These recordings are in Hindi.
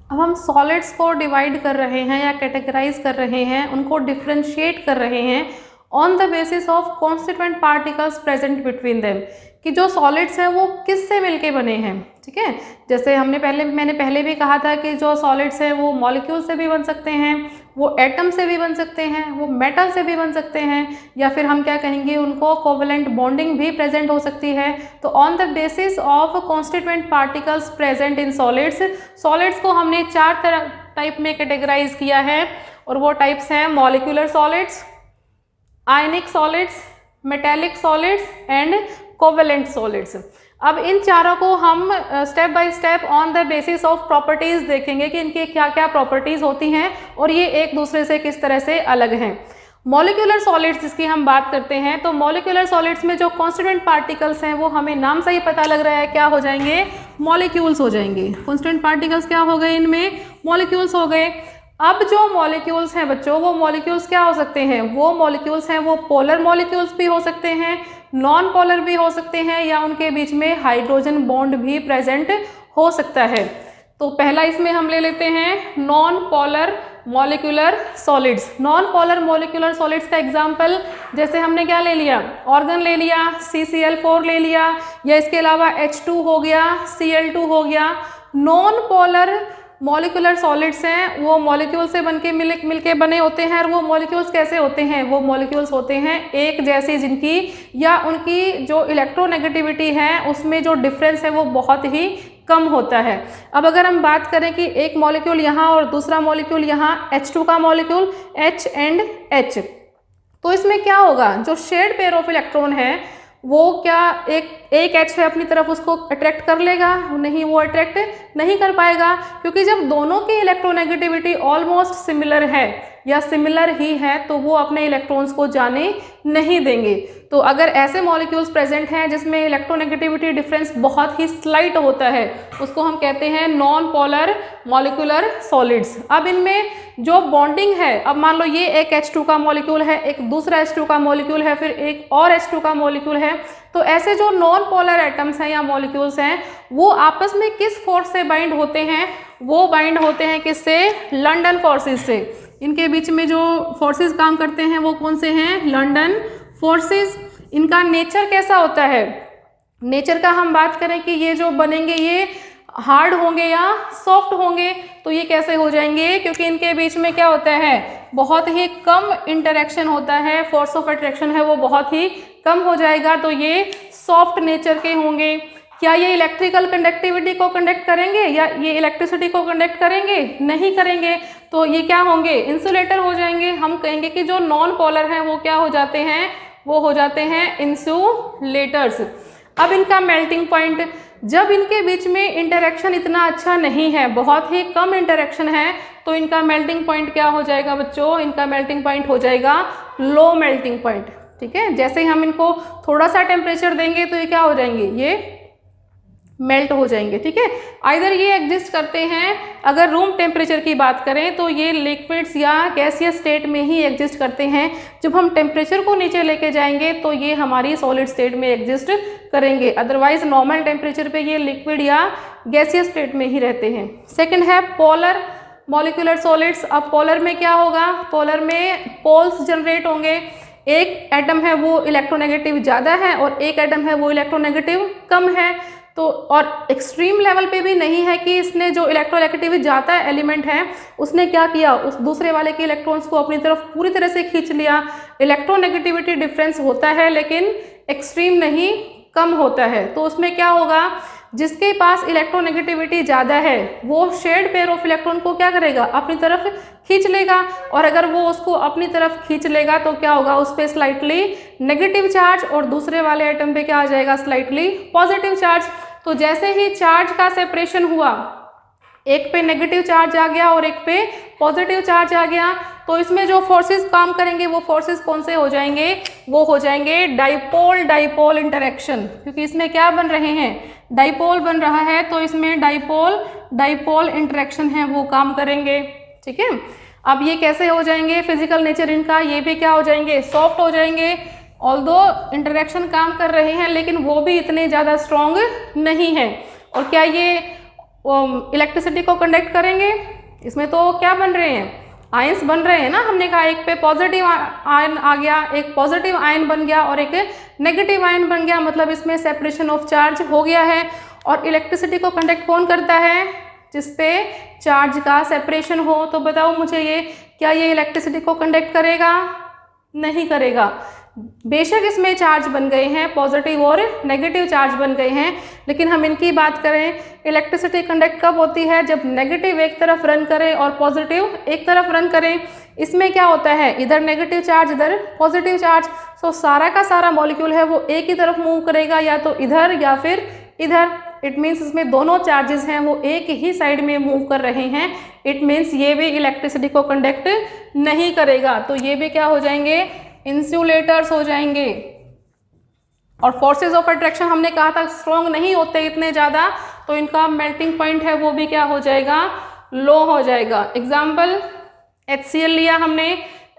अब हम सॉलिड्स को डिवाइड कर रहे हैं या कैटेगराइज कर रहे हैं, उनको डिफ्रेंशिएट कर रहे हैं on the basis of constituent particles present between them, कि जो सॉलिड्स हैं वो किससे मिलके बने हैं। ठीक है, जैसे मैंने पहले भी कहा था कि जो सॉलिड्स हैं वो मॉलिक्यूल से भी बन सकते हैं, वो एटम से भी बन सकते हैं, वो मेटल से भी बन सकते हैं, या फिर हम क्या कहेंगे उनको कोवलेंट बॉन्डिंग भी प्रेजेंट हो सकती है। तो on the basis of constituent particles present in solids को हमने 4 टाइप में कैटेगराइज किया है, और वो टाइप्स हैं molecular solids, ionic solids, metallic solids and covalent solids. अब इन चारों को हम step by step on the basis of properties देखेंगे कि इनके क्या क्या प्रॉपर्टीज होती हैं और ये एक दूसरे से किस तरह से अलग हैं। मॉलिक्यूलर सॉलिड्स जिसकी हम बात करते हैं, तो मॉलिक्यूलर सॉलिड्स में जो कॉन्स्टिट्यूएंट पार्टिकल्स हैं वो हमें नाम से ही पता लग रहा है क्या हो जाएंगे, मॉलिक्यूल्स हो जाएंगे। कॉन्स्टिट्यूएंट पार्टिकल्स क्या हो गए, इनमें मॉलिक्यूल्स हो गए। अब जो मॉलिक्यूल्स हैं बच्चों, वो मॉलिक्यूल्स क्या हो सकते हैं, वो मॉलिक्यूल्स हैं वो पोलर मॉलिक्यूल्स भी हो सकते हैं, नॉन पोलर भी हो सकते हैं, या उनके बीच में हाइड्रोजन बॉन्ड भी प्रेजेंट हो सकता है। तो पहला इसमें हम ले लेते हैं non polar molecular solids. Non polar molecular solids का एग्जांपल जैसे हमने क्या ले लिया, ऑर्गन ले लिया, CCl4 ले लिया, या इसके अलावा H2 हो गया, Cl2 हो गया। नॉन पोलर मॉलिक्यूलर सॉलिड्स हैं वो मॉलिक्यूल से मिलके बने होते हैं, और वो मॉलिक्यूल्स कैसे होते हैं, वो मॉलिक्यूल्स होते हैं एक जैसी, जिनकी या उनकी जो इलेक्ट्रोनेगेटिविटी है उसमें जो डिफरेंस है वो बहुत ही कम होता है। अब अगर हम बात करें कि एक मॉलिक्यूल यहाँ और दूसरा मॉलिक्यूल यहाँ, H2 का मॉलिक्यूल H एंड H, तो इसमें क्या होगा, जो शेयर्ड पेयर ऑफ इलेक्ट्रॉन है वो क्या एक H है अपनी तरफ उसको अट्रैक्ट कर लेगा, नहीं, वो अट्रैक्ट नहीं कर पाएगा, क्योंकि जब दोनों की इलेक्ट्रोनेगेटिविटी ऑलमोस्ट सिमिलर है या सिमिलर ही है तो वो अपने इलेक्ट्रॉन्स को जाने नहीं देंगे। तो अगर ऐसे मॉलिक्यूल्स प्रेजेंट हैं जिसमें इलेक्ट्रोनेगेटिविटी डिफरेंस बहुत ही स्लाइट होता है, उसको हम कहते हैं नॉन पोलर मॉलिक्यूलर सॉलिड्स। अब इनमें जो बॉन्डिंग है, अब मान लो ये एक H2 का मॉलिक्यूल है, एक दूसरा H2 का मॉलिक्यूल है, फिर एक और H2 का मॉलिक्यूल है, तो ऐसे जो नॉन पोलर एटम्स हैं या मॉलिक्यूल्स हैं वो आपस में किस फोर्स से बाइंड होते हैं, वो बाइंड होते हैं किससे, लंडन फोर्सेस से। इनके बीच में जो फोर्सेस काम करते हैं वो कौन से हैं, लंडन फोर्सेस। इनका नेचर कैसा होता है, नेचर का हम बात करें कि ये जो बनेंगे ये हार्ड होंगे या सॉफ्ट होंगे, तो ये कैसे हो जाएंगे, क्योंकि इनके बीच में क्या होता है, बहुत ही कम इंटरेक्शन होता है, फोर्स ऑफ अट्रैक्शन है वो बहुत ही कम हो जाएगा, तो ये सॉफ्ट नेचर के होंगे। क्या ये इलेक्ट्रिकल कंडक्टिविटी को कंडक्ट करेंगे या ये इलेक्ट्रिसिटी को कंडक्ट करेंगे, नहीं करेंगे, तो ये क्या होंगे, इंसुलेटर हो जाएंगे। हम कहेंगे कि जो नॉन पोलर हैं वो क्या हो जाते हैं, वो हो जाते हैं इंसुलेटर्स। अब इनका मेल्टिंग पॉइंट, जब इनके बीच में इंटरेक्शन इतना अच्छा नहीं है, बहुत ही कम इंटरेक्शन है, तो इनका मेल्टिंग पॉइंट क्या हो जाएगा बच्चों, इनका मेल्टिंग पॉइंट हो जाएगा लो मेल्टिंग पॉइंट। ठीक है, जैसे ही हम इनको थोड़ा सा टेम्परेचर देंगे तो ये क्या हो जाएंगे, ये मेल्ट हो जाएंगे। ठीक है, आइदर ये एग्जिस्ट करते हैं, अगर रूम टेम्परेचर की बात करें तो ये लिक्विड्स या गैसियस स्टेट में ही एग्जिस्ट करते हैं। जब हम टेम्परेचर को नीचे लेके जाएंगे तो ये हमारी सॉलिड स्टेट में एग्जिस्ट करेंगे, अदरवाइज नॉर्मल टेम्परेचर पे ये लिक्विड या गैसियस स्टेट में ही रहते हैं। सेकेंड है पोलर मॉलिक्यूलर सॉलिड्स। अब पोलर में क्या होगा, पोलर में पोल्स जनरेट होंगे, एक एटम है वो इलेक्ट्रोनेगेटिव ज़्यादा है और एक एटम है वो इलेक्ट्रोनेगेटिव कम है। तो और एक्सट्रीम लेवल पे भी नहीं है कि इसने जो इलेक्ट्रोनेगेटिविटी ज़्यादा एलिमेंट है उसने क्या किया, उस दूसरे वाले के इलेक्ट्रॉन्स को अपनी तरफ पूरी तरह से खींच लिया। इलेक्ट्रोनेगेटिविटी डिफरेंस होता है लेकिन एक्सट्रीम नहीं, कम होता है। तो उसमें क्या होगा, जिसके पास इलेक्ट्रोनेगेटिविटी ज़्यादा है वो शेयर्ड पेयर ऑफ इलेक्ट्रॉन को क्या करेगा, अपनी तरफ खींच लेगा, और अगर वो उसको अपनी तरफ खींच लेगा तो क्या होगा, उस पर स्लाइटली नेगेटिव चार्ज और दूसरे वाले एटम पे क्या आ जाएगा, स्लाइटली पॉजिटिव चार्ज। तो जैसे ही चार्ज का सेपरेशन हुआ, एक पे नेगेटिव चार्ज आ गया और एक पे पॉजिटिव चार्ज आ गया, तो इसमें जो फोर्सेस काम करेंगे वो फोर्सेस कौन से हो जाएंगे, वो हो जाएंगे डाइपोल डाइपोल इंटरेक्शन, क्योंकि इसमें क्या बन रहे हैं, डाइपोल बन रहा है, तो इसमें डाइपोल डाइपोल इंटरेक्शन है वो काम करेंगे। ठीक है, अब ये कैसे हो जाएंगे, फिजिकल नेचर इनका, ये भी क्या हो जाएंगे, सॉफ्ट हो जाएंगे। ऑल्दो इंटरेक्शन काम कर रहे हैं लेकिन वो भी इतने ज़्यादा स्ट्रॉन्ग नहीं है। और क्या ये इलेक्ट्रिसिटी को कंडक्ट करेंगे। इसमें तो क्या बन रहे हैं, आयंस बन रहे हैं ना। हमने कहा एक पे पॉजिटिव आयन आ गया, एक पॉजिटिव आयन बन गया और एक नेगेटिव आयन बन गया, मतलब इसमें सेपरेशन ऑफ चार्ज हो गया है। और इलेक्ट्रिसिटी को कंडक्ट कौन करता है, जिसपे चार्ज का सेपरेशन हो। तो बताओ मुझे ये, क्या ये इलेक्ट्रिसिटी को कंडक्ट करेगा, नहीं करेगा। बेशक इसमें चार्ज बन गए हैं, पॉजिटिव और नेगेटिव चार्ज बन गए हैं, लेकिन हम इनकी बात करें, इलेक्ट्रिसिटी कंडक्ट कब होती है, जब नेगेटिव एक तरफ रन करे और पॉजिटिव एक तरफ रन करें। इसमें क्या होता है, इधर नेगेटिव चार्ज इधर पॉजिटिव चार्ज, सो सारा का सारा मॉलिक्यूल है वो एक ही तरफ मूव करेगा, या तो इधर या फिर इधर। इट मीन्स इसमें दोनों चार्जेस हैं वो एक ही साइड में मूव कर रहे हैं। इट मीन्स ये भी इलेक्ट्रिसिटी को कंडक्ट नहीं करेगा, तो ये भी क्या हो जाएंगे, इंसुलेटर्स हो जाएंगे। और फोर्सेस ऑफ अट्रैक्शन हमने कहा था स्ट्रॉन्ग नहीं होते इतने ज़्यादा, तो इनका मेल्टिंग पॉइंट है वो भी क्या हो जाएगा, लो हो जाएगा। एग्जाम्पल HCl लिया हमने,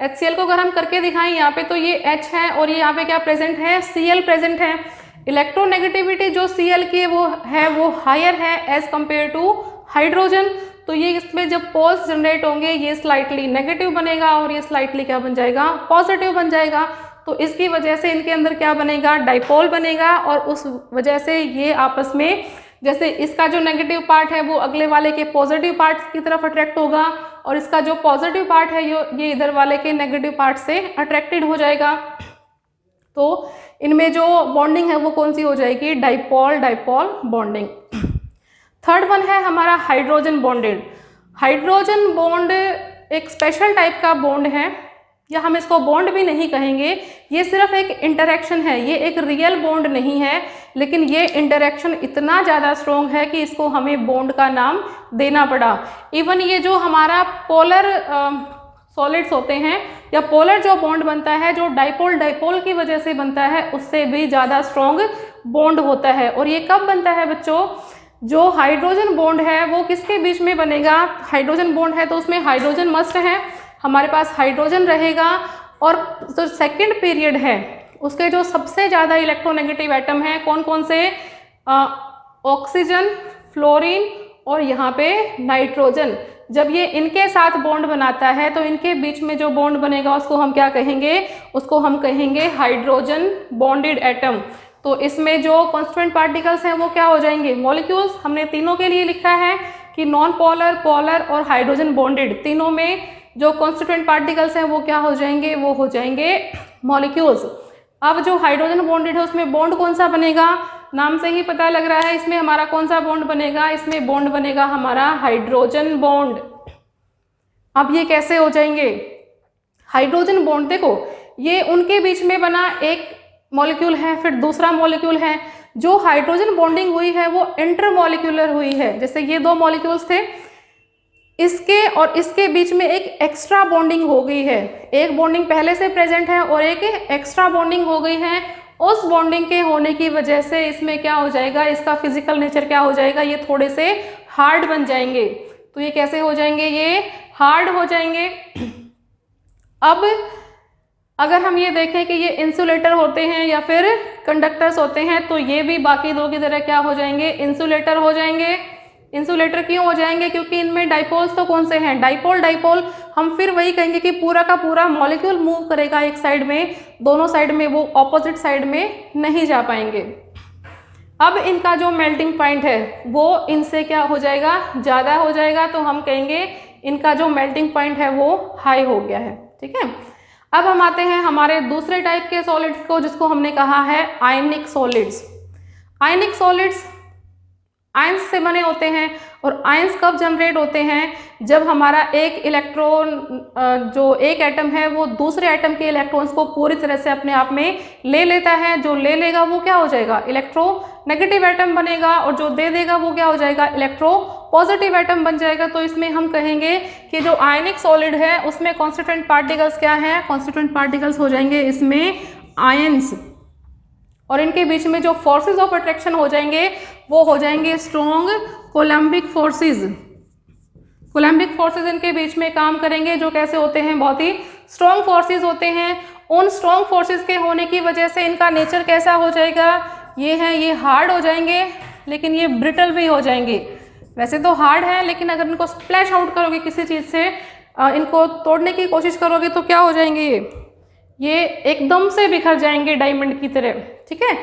HCl को अगर हम करके दिखाएं यहाँ पे, तो ये H है और ये यहाँ पे क्या प्रेजेंट है, Cl प्रेजेंट है। इलेक्ट्रोनेगेटिविटी जो Cl की वो हायर है एज कंपेयर टू हाइड्रोजन, तो ये इसमें जब पोल्स जनरेट होंगे ये स्लाइटली नेगेटिव बनेगा और ये स्लाइटली क्या बन जाएगा, पॉजिटिव बन जाएगा। तो इसकी वजह से इनके अंदर क्या बनेगा, डाइपोल बनेगा, और उस वजह से ये आपस में, जैसे इसका जो नेगेटिव पार्ट है वो अगले वाले के पॉजिटिव पार्ट की तरफ अट्रैक्ट होगा, और इसका जो पॉजिटिव पार्ट है ये इधर वाले के नेगेटिव पार्ट से अट्रैक्टेड हो जाएगा। तो इनमें जो बॉन्डिंग है वो कौन सी हो जाएगी, dipole dipole bonding. Third one है हमारा हाइड्रोजन बॉन्डेड। हाइड्रोजन बॉन्ड एक स्पेशल टाइप का बॉन्ड है, या हम इसको बॉन्ड भी नहीं कहेंगे, ये सिर्फ एक इंटरेक्शन है, ये एक रियल बॉन्ड नहीं है, लेकिन ये इंटरेक्शन इतना ज़्यादा स्ट्रॉन्ग है कि इसको हमें बॉन्ड का नाम देना पड़ा। इवन ये जो हमारा पोलर सॉलिड्स होते हैं या पोलर जो बॉन्ड बनता है, जो डाइपोल डाइपोल की वजह से बनता है, उससे भी ज़्यादा स्ट्रॉन्ग बॉन्ड होता है। और ये कब बनता है बच्चों, जो हाइड्रोजन बॉन्ड है वो किसके बीच में बनेगा, हाइड्रोजन बॉन्ड है तो उसमें हाइड्रोजन मस्ट है, हमारे पास हाइड्रोजन रहेगा, और जो सेकंड पीरियड है उसके जो सबसे ज़्यादा इलेक्ट्रोनेगेटिव एटम हैं कौन कौन से, ऑक्सीजन, फ्लोरीन और यहाँ पे नाइट्रोजन। जब ये इनके साथ बॉन्ड बनाता है तो इनके बीच में जो बॉन्ड बनेगा उसको हम क्या कहेंगे, उसको हम कहेंगे हाइड्रोजन बॉन्डेड एटम। तो इसमें जो कॉन्स्टिट्यूएंट पार्टिकल्स हैं वो क्या हो जाएंगे, मॉलिक्यूल्स। हमने तीनों के लिए लिखा है कि नॉन पोलर, पोलर और हाइड्रोजन बॉन्डेड, तीनों में जो कॉन्स्टिट्यूएंट पार्टिकल्स हैं वो क्या हो जाएंगे, वो हो जाएंगे मॉलिक्यूल्स। अब जो हाइड्रोजन बॉन्डेड है उसमें बॉन्ड कौन सा बनेगा, नाम से ही पता लग रहा है, इसमें हमारा कौन सा बॉन्ड बनेगा, इसमें बॉन्ड बनेगा हमारा हाइड्रोजन बॉन्ड। अब ये कैसे हो जाएंगे हाइड्रोजन बॉन्ड, देखो ये उनके बीच में बना एक मॉलिक्यूल है, फिर दूसरा मॉलिक्यूल है। जो हाइड्रोजन बॉन्डिंग हुई है वो इंटरमॉलिक्यूलर हुई है, जैसे ये दो मॉलिक्यूल्स थे, इसके और इसके बीच में एक एक्स्ट्रा बॉन्डिंग हो गई है। एक बॉन्डिंग पहले से प्रेजेंट है और एक एक्स्ट्रा बॉन्डिंग हो गई है। उस बॉन्डिंग के होने की वजह से इसमें क्या हो जाएगा, इसका फिजिकल नेचर क्या हो जाएगा, ये थोड़े से हार्ड बन जाएंगे। तो ये कैसे हो जाएंगे, ये हार्ड हो जाएंगे। अब अगर हम ये देखें कि ये इंसुलेटर होते हैं या फिर कंडक्टर्स होते हैं, तो ये भी बाकी दो की तरह क्या हो जाएंगे, इंसुलेटर हो जाएंगे। इंसुलेटर क्यों हो जाएंगे, क्योंकि इनमें डाइपोल्स तो कौन से हैं, डाइपोल डाइपोल। हम फिर वही कहेंगे कि पूरा का पूरा मॉलिक्यूल मूव करेगा एक साइड में, दोनों साइड में वो ऑपोजिट साइड में नहीं जा पाएंगे। अब इनका जो मेल्टिंग पॉइंट है वो इनसे क्या हो जाएगा, ज़्यादा हो जाएगा, तो हम कहेंगे इनका जो मेल्टिंग पॉइंट है वो हाई हो गया है। ठीक है, अब हम आते हैं हमारे दूसरे टाइप के सॉलिड्स को, जिसको हमने कहा है आयनिक सॉलिड्स। आयनिक सॉलिड्स आयंस से बने होते हैं, और आयंस कब जनरेट होते हैं, जब हमारा एक इलेक्ट्रॉन, जो एक एटम है वो दूसरे एटम के इलेक्ट्रॉन्स को पूरी तरह से अपने आप में ले लेता है। जो ले लेगा वो क्या हो जाएगा, इलेक्ट्रोनेगेटिव एटम बनेगा, और जो दे देगा वो क्या हो जाएगा, इलेक्ट्रो पॉजिटिव एटम बन जाएगा। तो इसमें हम कहेंगे कि जो आयनिक सॉलिड है उसमें कॉन्स्टिट्यूएंट पार्टिकल्स क्या हैं, कॉन्स्टिट्यूएंट पार्टिकल्स हो जाएंगे इसमें आयंस, और इनके बीच में जो फोर्सेस ऑफ अट्रैक्शन हो जाएंगे वो हो जाएंगे strong coulombic forces. Coulombic forces इनके बीच में काम करेंगे, जो कैसे होते हैं, बहुत ही स्ट्रॉन्ग फोर्सेस होते हैं। उन स्ट्रॉन्ग फोर्सेस के होने की वजह से इनका नेचर कैसा हो जाएगा, ये है, ये हार्ड हो जाएंगे, लेकिन ये ब्रिटल भी हो जाएंगे। वैसे तो हार्ड है, लेकिन अगर इनको स्प्लैश आउट करोगे किसी चीज़ से, इनको तोड़ने की कोशिश करोगे तो क्या हो जाएंगे ये एकदम से बिखर जाएंगे डायमंड की तरह, ठीक है।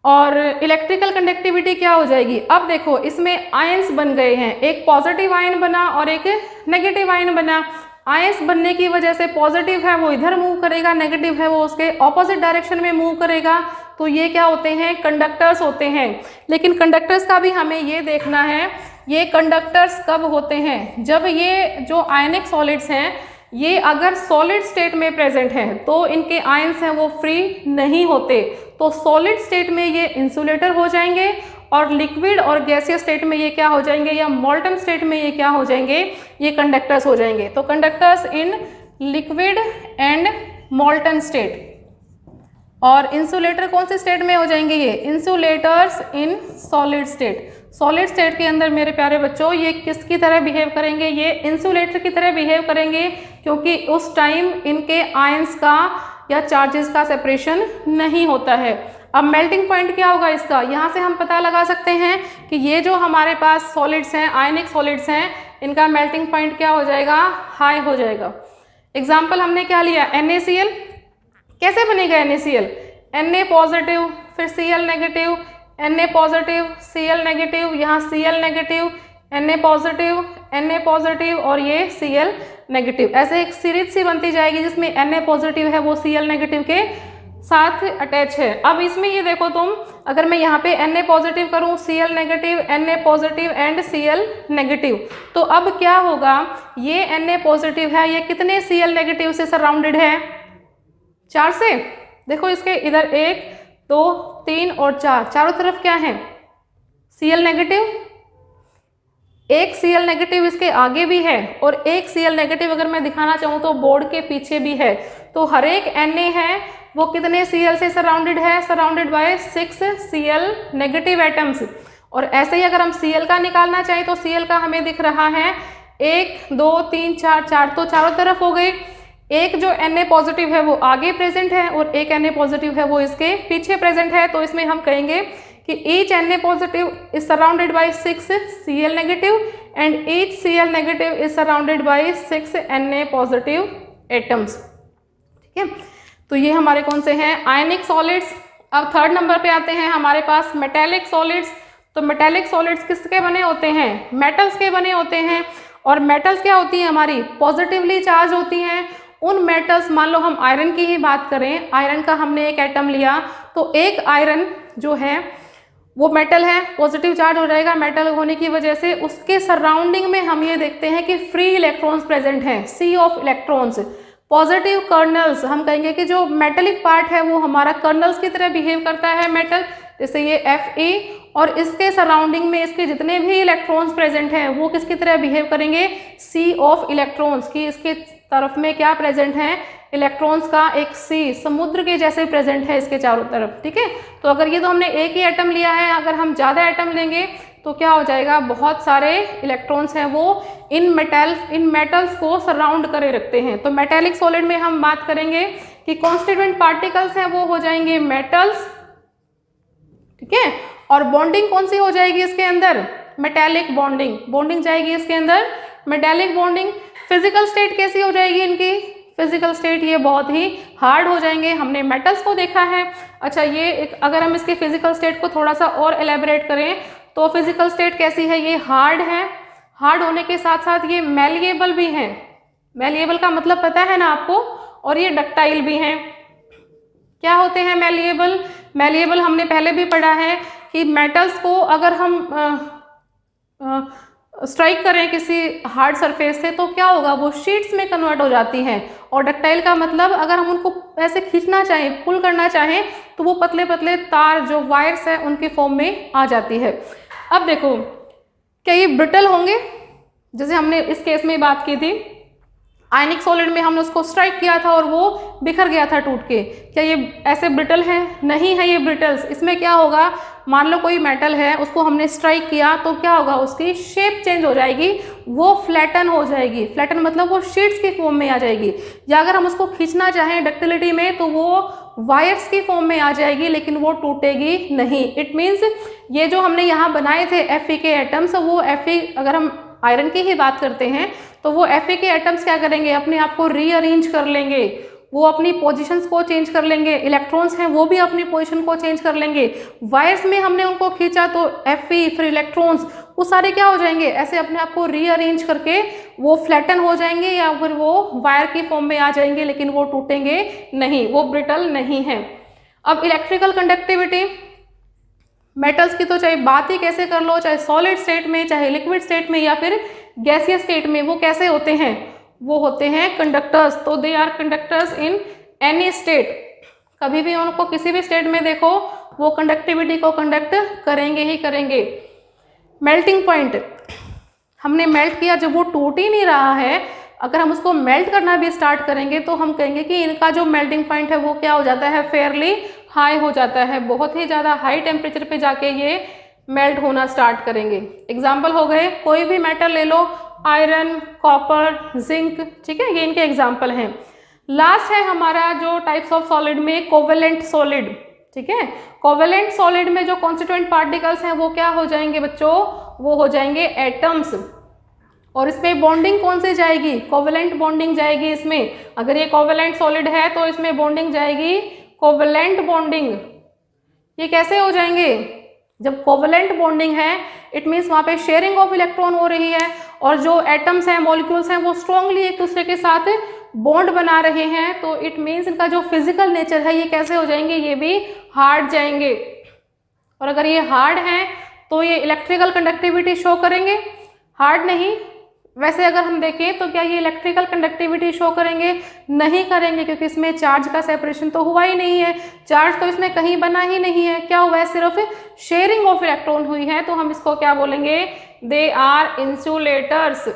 और इलेक्ट्रिकल कंडक्टिविटी क्या हो जाएगी, अब देखो इसमें आयंस बन गए हैं, एक पॉजिटिव आयन बना और एक नेगेटिव आयन बना। आयंस बनने की वजह से पॉजिटिव है वो इधर मूव करेगा, नेगेटिव है वो उसके ऑपोजिट डायरेक्शन में मूव करेगा, तो ये क्या होते हैं, कंडक्टर्स होते हैं। लेकिन कंडक्टर्स का भी हमें ये देखना है, ये कंडक्टर्स कब होते हैं, जब ये जो आयनिक सॉलिड्स हैं ये अगर सॉलिड स्टेट में प्रेजेंट हैं तो इनके आयंस हैं वो फ्री नहीं होते, तो सॉलिड स्टेट में ये इंसुलेटर हो जाएंगे और लिक्विड और गैसियस स्टेट में ये क्या हो जाएंगे, या मोल्टन स्टेट में ये क्या हो जाएंगे, ये कंडक्टर्स हो जाएंगे। तो conductors in liquid and molten state. और इंसुलेटर कौन से स्टेट में हो जाएंगे, ये insulators in solid state. Solid state के अंदर मेरे प्यारे बच्चों ये किसकी तरह बिहेव करेंगे, ये इंसुलेटर की तरह बिहेव करेंगे, क्योंकि उस टाइम इनके आयंस का या चार्जेस का सेपरेशन नहीं होता है। अब मेल्टिंग पॉइंट क्या होगा इसका, यहाँ से हम पता लगा सकते हैं कि ये जो हमारे पास सॉलिड्स हैं, आयनिक सॉलिड्स हैं, इनका मेल्टिंग पॉइंट क्या हो जाएगा, हाई हो जाएगा। एग्जाम्पल हमने क्या लिया, NaCl। कैसे बनेगा NaCl, Na पॉजिटिव फिर Cl negative, Na positive Cl negative, यहाँ Cl नेगेटिव, Na पॉजिटिव और ये Cl नेगेटिव। ऐसे एक सीरीज सी बनती जाएगी जिसमें Na पॉजिटिव है वो Cl नेगेटिव के साथ अटैच है। अब इसमें ये देखो तुम, अगर मैं यहाँ पे Na पॉजिटिव करूँ, Cl negative, Na positive and Cl negative, तो अब क्या होगा, ये Na पॉजिटिव है, ये कितने Cl नेगेटिव से सराउंडेड है, 4 से। देखो इसके इधर 1 2 3 और 4, चारों तरफ क्या है, Cl नेगेटिव। एक Cl नेगेटिव इसके आगे भी है और एक Cl नेगेटिव अगर मैं दिखाना चाहूँ तो बोर्ड के पीछे भी है। तो हर एक Na है वो कितने Cl से सराउंडेड है, surrounded by 6 Cl negative atoms. और ऐसे ही अगर हम Cl का निकालना चाहें तो Cl का हमें दिख रहा है 1 2 3 4, 4 तो चारों तरफ हो गए। एक जो Na पॉजिटिव है वो आगे प्रेजेंट है और एक Na पॉजिटिव है वो इसके पीछे प्रेजेंट है। तो इसमें हम कहेंगे कि each Na positive is surrounded by 6 Cl negative and each Cl negative is surrounded by 6 Na positive atoms, ठीक है। तो ये हमारे कौन से हैं, आयनिक सॉलिड्स। अब थर्ड नंबर पे आते हैं हमारे पास मेटेलिक सॉलिड्स। तो मेटेलिक सॉलिड्स किसके बने होते हैं, मेटल्स के बने होते हैं। और मेटल्स क्या होती हैं, हमारी पॉजिटिवली चार्ज होती हैं। उन मेटल्स, मान लो हम आयरन की ही बात करें, आयरन का हमने एक एटम लिया, तो एक आयरन जो है वो मेटल है, पॉजिटिव चार्ज हो जाएगा। मेटल होने की वजह से उसके सराउंडिंग में हम ये देखते हैं कि फ्री इलेक्ट्रॉन्स प्रेजेंट हैं, सी ऑफ इलेक्ट्रॉन्स। पॉजिटिव कर्नल्स, हम कहेंगे कि जो मेटेलिक पार्ट है वो हमारा कर्नल्स की तरह बिहेव करता है मेटल, जैसे ये Fe। और इसके सराउंडिंग में इसके जितने भी इलेक्ट्रॉन्स प्रेजेंट हैं वो किसकी तरह बिहेव करेंगे, सी ऑफ इलेक्ट्रॉन्स की इसके तरफ में क्या प्रेजेंट है, इलेक्ट्रॉन्स का एक सी, समुद्र के जैसे प्रेजेंट है इसके चारों तरफ, ठीक है। तो अगर ये तो हमने एक ही एटम लिया है, अगर हम ज़्यादा एटम लेंगे तो क्या हो जाएगा, बहुत सारे इलेक्ट्रॉन्स हैं वो इन मेटल्स को सराउंड करे रखते हैं। तो मेटेलिक सॉलिड में हम बात करेंगे कि कॉन्स्टिट्यूएंट पार्टिकल्स हैं वो हो जाएंगे मेटल्स, ठीक है। और बॉन्डिंग कौन सी हो जाएगी इसके अंदर, मेटेलिक बॉन्डिंग जाएगी इसके अंदर, मेटेलिक बॉन्डिंग। फिजिकल स्टेट कैसी हो जाएगी इनकी, फिजिकल स्टेट ये बहुत ही हार्ड हो जाएंगे, हमने मेटल्स को देखा है। अच्छा ये अगर हम इसके फिजिकल स्टेट को थोड़ा सा और एलेबरेट करें तो फिजिकल स्टेट कैसी है, ये हार्ड है। हार्ड होने के साथ साथ ये मैलिएबल भी हैं, मैलिएबल का मतलब पता है ना आपको, और ये डक्टाइल भी हैं। क्या होते हैं मैलिएबल, मैलिएबल हमने पहले भी पढ़ा है कि मेटल्स को अगर हम स्ट्राइक करें किसी हार्ड सरफेस से तो क्या होगा, वो शीट्स में कन्वर्ट हो जाती हैं। और डक्टाइल का मतलब अगर हम उनको ऐसे खींचना चाहें, पुल करना चाहें, तो वो पतले पतले तार जो वायर्स है उनके फॉर्म में आ जाती है। अब देखो क्या ये ब्रिटल होंगे, जैसे हमने इस केस में बात की थी, आयनिक सॉलिड में हमने उसको स्ट्राइक किया था और वो बिखर गया था टूट के, क्या ये ऐसे ब्रिटल है, नहीं है ये ब्रिटल्स। इसमें क्या होगा, मान लो कोई मेटल है उसको हमने स्ट्राइक किया तो क्या होगा, उसकी शेप चेंज हो जाएगी, वो फ्लैटन हो जाएगी। फ्लैटन मतलब वो शीट्स की फॉर्म में आ जाएगी। या अगर हम उसको खींचना चाहें डक्टिलिटी में तो वो वायर्स की फॉर्म में आ जाएगी लेकिन वो टूटेगी नहीं। इट मीन्स ये जो हमने यहाँ बनाए थे Fe के एटम्स, वो Fe, अगर हम आयरन की ही बात करते हैं तो वो Fe के एटम्स क्या करेंगे, अपने आप को रीअरेंज कर लेंगे, वो अपनी पोजीशंस को चेंज कर लेंगे, इलेक्ट्रॉन्स हैं वो भी अपनी पोजीशन को चेंज कर लेंगे। वायर्स में हमने उनको खींचा तो Fe फिर इलेक्ट्रॉन्स वो सारे क्या हो जाएंगे, ऐसे अपने आप को रीअरेंज करके वो फ्लैटन हो जाएंगे या फिर वो वायर की फॉर्म में आ जाएंगे, लेकिन वो टूटेंगे नहीं, वो ब्रिटल नहीं है। अब इलेक्ट्रिकल कंडक्टिविटी मेटल्स की तो चाहे बात ही कैसे कर लो, चाहे सॉलिड स्टेट में, चाहे लिक्विड स्टेट में या फिर गैसियस स्टेट में, वो कैसे होते हैं, वो होते हैं कंडक्टर्स। तो they are conductors in any state. कभी भी उनको किसी भी स्टेट में देखो वो कंडक्टिविटी को कंडक्ट करेंगे ही करेंगे। मेल्टिंग पॉइंट, हमने मेल्ट किया, जब वो टूट ही नहीं रहा है, अगर हम उसको मेल्ट करना भी स्टार्ट करेंगे तो हम कहेंगे कि इनका जो मेल्टिंग पॉइंट है वो क्या हो जाता है, फेयरली हाई हो जाता है, बहुत ही ज़्यादा हाई टेम्परेचर पे जाके ये मेल्ट होना स्टार्ट करेंगे। एग्जाम्पल हो गए, कोई भी मेटल ले लो, आयरन, कॉपर, जिंक, ठीक है, ये इनके एग्जाम्पल हैं। लास्ट है हमारा जो टाइप्स ऑफ सॉलिड में कोवेलेंट सॉलिड, ठीक है। कोवेलेंट सॉलिड में जो कॉन्स्टिट्यूएंट पार्टिकल्स हैं वो क्या हो जाएंगे बच्चों, वो हो जाएंगे एटम्स। और इसमें बॉन्डिंग कौन सी जाएगी, कोवेलेंट बॉन्डिंग जाएगी इसमें। अगर ये कोवेलेंट सॉलिड है तो इसमें बॉन्डिंग जाएगी कोवेलेंट बॉन्डिंग। ये कैसे हो जाएंगे, जब कोवेलेंट बॉन्डिंग है इट मीन्स वहाँ पे शेयरिंग ऑफ इलेक्ट्रॉन हो रही है और जो एटम्स हैं, मॉलिक्यूल्स हैं, वो स्ट्रांगली एक दूसरे के साथ बॉन्ड बना रहे हैं, तो इट मीन्स इनका जो फिजिकल नेचर है ये कैसे हो जाएंगे, ये भी हार्ड जाएंगे। और अगर ये हार्ड हैं तो ये इलेक्ट्रिकल कंडक्टिविटी शो करेंगे, हार्ड नहीं। वैसे अगर हम देखें तो क्या ये इलेक्ट्रिकल कंडक्टिविटी शो करेंगे, नहीं करेंगे, क्योंकि इसमें चार्ज का सेपरेशन तो हुआ ही नहीं है, चार्ज तो इसमें कहीं बना ही नहीं है, क्या हुआ है, सिर्फ शेयरिंग ऑफ इलेक्ट्रॉन हुई है। तो हम इसको क्या बोलेंगे, दे आर इंसुलेटर्स,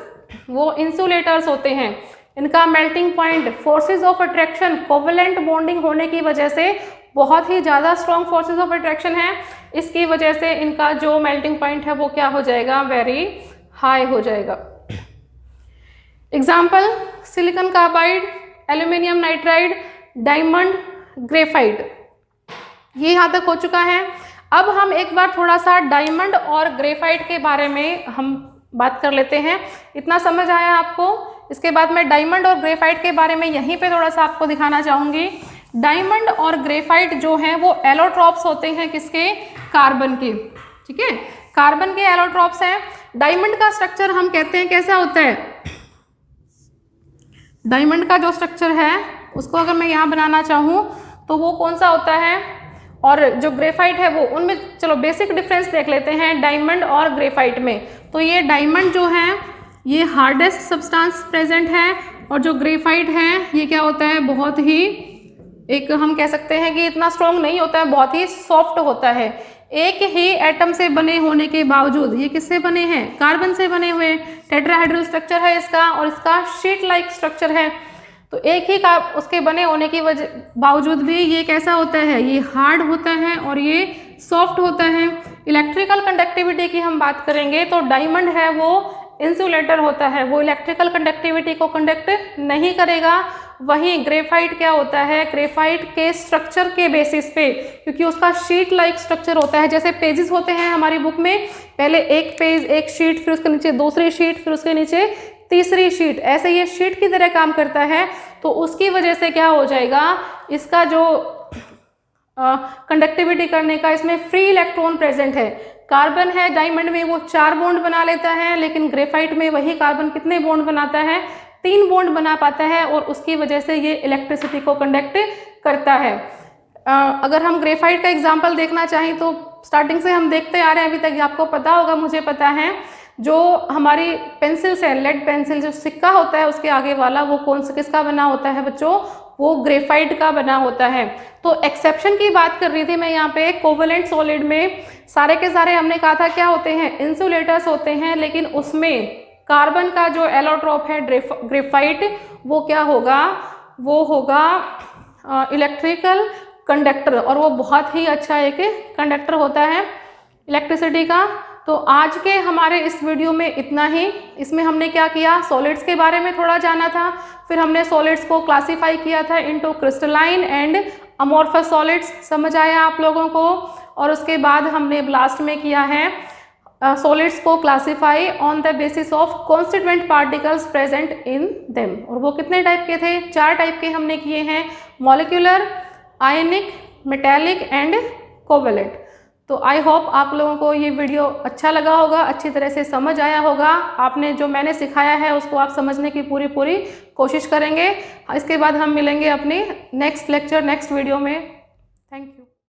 वो इंसुलेटर्स होते हैं। इनका melting point, forces of attraction, covalent bonding होने की वजह से बहुत ही ज़्यादा स्ट्रॉन्ग फोर्सेज ऑफ अट्रैक्शन है, इसकी वजह से इनका जो मेल्टिंग पॉइंट है वो क्या हो जाएगा, वेरी हाई हो जाएगा। Example, silicon carbide, aluminium nitride, diamond, graphite, ये यहाँ तक हो चुका है। अब हम एक बार थोड़ा सा डायमंड और ग्रेफाइट के बारे में हम बात कर लेते हैं। इतना समझ आया आपको? इसके बाद मैं डायमंड और ग्रेफाइट के बारे में यहीं पे थोड़ा सा आपको दिखाना चाहूँगी। डायमंड और ग्रेफाइट जो हैं वो एलोट्रॉप्स होते हैं, किसके, कार्बन के, ठीक है, कार्बन के एलोट्रॉप्स हैं। डायमंड का स्ट्रक्चर हम कहते हैं कैसा होता है, डायमंड का जो स्ट्रक्चर है उसको अगर मैं यहाँ बनाना चाहूँ तो वो कौन सा होता है, और जो ग्रेफाइट है वो, उनमें चलो बेसिक डिफरेंस देख लेते हैं डायमंड और ग्रेफाइट में। तो ये डायमंड जो है ये हार्डेस्ट सब्सटेंस प्रेजेंट है, और जो ग्रेफाइट है ये क्या होता है, बहुत ही, एक हम कह सकते हैं कि इतना स्ट्रॉन्ग नहीं होता है, बहुत ही सॉफ्ट होता है। एक ही एटम से बने होने के बावजूद, ये किससे बने हैं, कार्बन से बने हुए, टेट्राहेड्रल स्ट्रक्चर है इसका, और इसका शीट लाइक स्ट्रक्चर है। तो एक ही का उसके बने होने की बावजूद भी ये कैसा होता है, ये हार्ड होता है और ये सॉफ्ट होता है। इलेक्ट्रिकल कंडक्टिविटी की हम बात करेंगे तो डायमंड है वो इंसुलेटर होता है, वो इलेक्ट्रिकल कंडक्टिविटी को कंडक्ट नहीं करेगा। वहीं ग्रेफाइट क्या होता है, ग्रेफाइट के स्ट्रक्चर के बेसिस पे, क्योंकि उसका शीट लाइक स्ट्रक्चर होता है, जैसे पेजेस होते हैं हमारी बुक में, पहले एक पेज, एक शीट, फिर उसके नीचे दूसरी शीट, फिर उसके नीचे तीसरी शीट, ऐसे ये शीट की तरह काम करता है। तो उसकी वजह से क्या हो जाएगा, इसका जो कंडक्टिविटी करने का इसमें फ्री इलेक्ट्रॉन प्रेजेंट है। कार्बन है डायमंड में वो 4 बॉन्ड बना लेता है, लेकिन ग्रेफाइट में वही कार्बन कितने बॉन्ड बनाता है, 3 बॉन्ड बना पाता है, और उसकी वजह से ये इलेक्ट्रिसिटी को कंडक्ट करता है। अगर हम ग्रेफाइट का एग्जांपल देखना चाहें तो स्टार्टिंग से हम देखते आ रहे हैं अभी तक, आपको पता होगा, मुझे पता है, जो हमारी पेंसिल्स है, लेड पेंसिल, जो सिक्का होता है उसके आगे वाला, वो कौन सा किसका बना होता है बच्चों, वो ग्रेफाइट का बना होता है। तो एक्सेप्शन की बात कर रही थी मैं यहाँ पे, कोवेलेंट सॉलिड में सारे के सारे हमने कहा था क्या होते हैं, इंसुलेटर्स होते हैं, लेकिन उसमें कार्बन का जो एलोट्रॉप है ग्रेफाइट, वो क्या होगा, वो होगा इलेक्ट्रिकल कंडक्टर, और वो बहुत ही अच्छा एक कंडक्टर होता है इलेक्ट्रिसिटी का। तो आज के हमारे इस वीडियो में इतना ही। इसमें हमने क्या किया, सॉलिड्स के बारे में थोड़ा जाना था, फिर हमने सॉलिड्स को क्लासीफाई किया था into crystalline and amorphous solids समझ आया आप लोगों को। और उसके बाद हमने लास्ट में किया है सॉलिड्स को classify on the basis of constituent particles present in them. और वो कितने टाइप के थे? 4 टाइप के हमने किए हैं, molecular, ionic, metallic and covalent. तो आई होप आप लोगों को ये वीडियो अच्छा लगा होगा, अच्छी तरह से समझ आया होगा। आपने जो मैंने सिखाया है उसको आप समझने की पूरी कोशिश करेंगे। इसके बाद हम मिलेंगे अपने नेक्स्ट लेक्चर नेक्स्ट वीडियो में। Thank you.